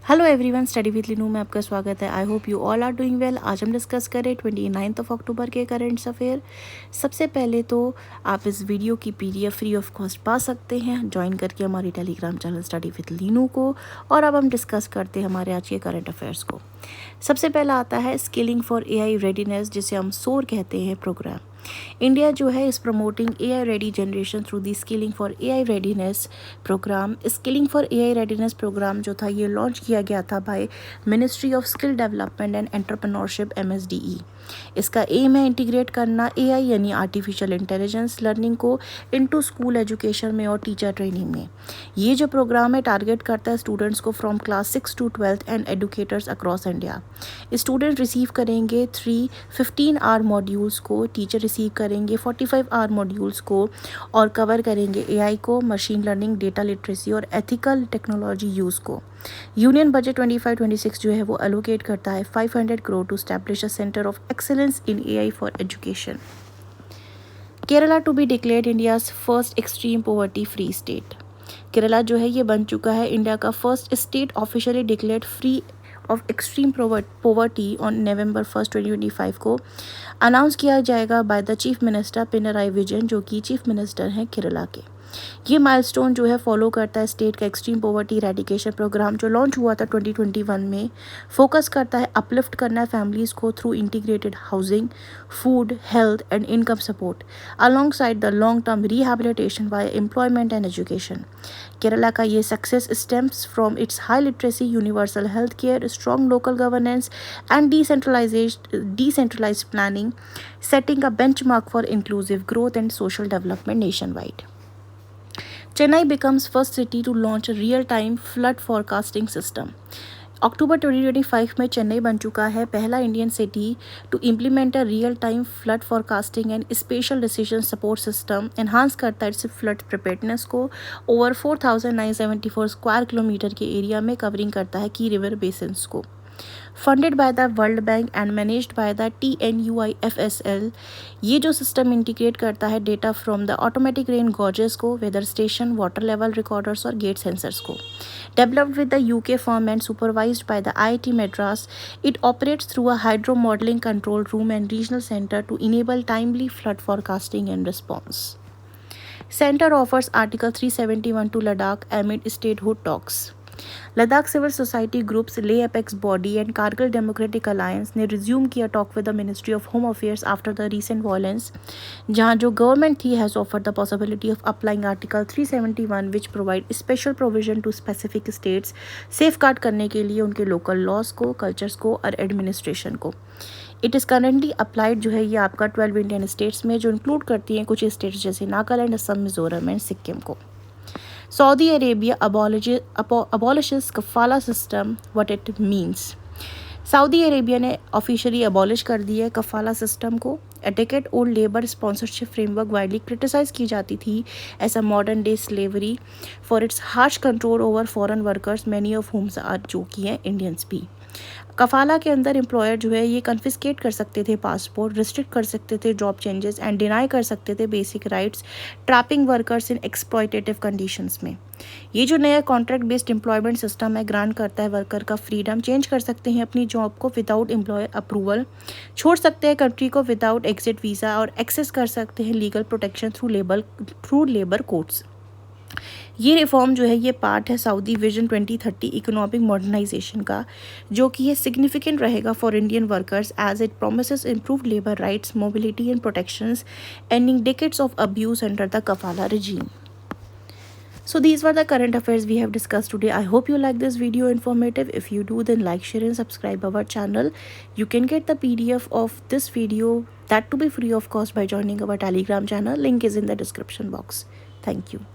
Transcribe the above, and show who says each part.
Speaker 1: Hello everyone, study with Linu में आपका स्वागत है। I hope you all are doing well. आज हम डिस्कस करें 29 अक्टूबर के करंट्स अफेयर। सबसे पहले तो आप इस वीडियो की पीडीएफ फ्री ऑफ कॉस्ट पा सकते हैं ज्वाइन करके हमारी Telegram channel study with Leenu को। और अब हम डिस्कस करते हैं हमारे आज के करंट अफेयर्स को। सबसे पहला आता है स्किलिंग फॉर एआई रेडीनेस, जिसे हम सोर कहते हैं प्रोग्राम। इंडिया जो है is promoting AI ready generation through the skilling for AI readiness programme. Skilling for AI readiness programme जो था ये लॉन्च किया गया था by ministry of skill development and entrepreneurship MSDE। इसका एम है इंटीग्रेट करना एआई यानी आर्टिफिशियल इंटेलिजेंस लर्निंग को इनटू स्कूल एजुकेशन में और टीचर ट्रेनिंग में। ये जो प्रोग्राम है टारगेट करता है स्टूडेंट्स को from class 6 to 12 and educators across India. Student receive करेंगे 3 15 आवर मॉड्यूल्स को, टीचर रिसीव करेंगे 45 आवर मॉड्यूल्स को और कवर करेंगे एआई को, मशीन लर्निंग, डेटा लिटरेसी और एथिकल टेक्नोलॉजी यूज़ को। यूनियन बजट 25-26 जो है वो एलोकेट करता है 500 crore to establish a centre of excellence in AI for education. Kerala to be declared India's first extreme poverty free state. Kerala जो है ये बन चुका है इंडिया का first state officially declared free of extreme poverty on November 1, 2025 को अनाउंस किया जाएगा by the chief minister Pinarayi Vijayan, जो कि चीफ मिनिस्टर हैं केरला के। ये माइलस्टोन जो है फॉलो करता है स्टेट का एक्सट्रीम पॉवर्टी इरेडिकेशन प्रोग्राम जो लॉन्च हुआ था 2021 में। फोकस करता है अपलिफ्ट करना है फैमिलीज़ को through integrated housing, food, health and income support alongside the long term rehabilitation via employment and education. Kerala का ये success stems from its high literacy, universal health care, strong local governance and decentralised planning, setting a benchmark for inclusive growth and social development nationwide. Chennai becomes first city to launch a real-time flood forecasting system. अक्टूबर 2025 में चेन्नई बन चुका है पहला Indian city to implement a real time flood forecasting and special decision support system. Enhance करता है इससे flood preparedness को। ओवर 4,974 स्क्वायर किलोमीटर के एरिया में कवरिंग करता है की रिवर बेसिन्स को। Funded by the World Bank and managed by the TNUIFSL। ये जो सिस्टम इंटीग्रेट करता है data from the automatic rain gauges को, weather station, water level recorders और गेट सेंसर्स को। Developed with the UK firm and supervised by the IIT Madras, it operates through a hydro modeling control room and regional center to enable timely flood forecasting and response. Center offers Article 371 to Ladakh amid statehood talks. Ladakh civil society groups, Leh apex body and Kargil Democratic Alliance ने resume किया talk with the Ministry of Home Affairs after the recent violence, जहां जो government थी has offered the possibility of applying article 371 which provide special provision to specific states, safeguard करने के लिए उनके local laws को, cultures को और एडमिनिस्ट्रेशन को। इट इज़ करेंटली अप्लाइड जो है ये आपका 12 इंडियन स्टेट्स में, जो इंक्लूड करती हैं कुछ स्टेट्स जैसे नागालैंड, असम, मिजोरम एंड सिक्किम को। Saudi Arabia abolishes kafala system, what it means. Saudi Arabia ने ऑफिशियली अबॉलिश कर दिया है कफाला सिस्टम को। A decade old labour sponsorship framework widely criticise की जाती थी as a modern day slavery for its harsh control over foreign workers, many of homes are जो कि हैं इंडियंस भी। कफाला के अंदर एम्प्लॉयर जो है ये कन्फिस्केट कर सकते थे पासपोर्ट, रिस्ट्रिक्ट कर सकते थे जॉब चेंजेस एंड डिनाई कर सकते थे basic rights, trapping workers in exploitative conditions में। ये जो नया कॉन्ट्रैक्ट बेस्ड एम्प्लॉयमेंट सिस्टम है ग्रांट करता है वर्कर का फ्रीडम, चेंज कर सकते हैं अपनी जॉब को विदाउट एम्प्लॉयर अप्रूवल, छोड़ सकते हैं कंट्री को विदाउट एग्जिट वीज़ा और एक्सेस कर सकते हैं legal protection through labour courts. ये रिफॉर्म जो है ये पार्ट है सऊदी विजन 2030 इकोनॉमिक मॉडर्नाइजेशन का, जो कि ये सिग्निफिकेंट रहेगा for Indian workers as it promises improve labour rights, mobility and protections, ending decades of abuse under the kafala regime. So these were the current affairs we have discussed today. I hope you like this video informative. If you do, then like, share and subscribe our channel. You can get the PDF of this video, that to be free of cost, by joining our Telegram channel. Link is in the description box. Thank you.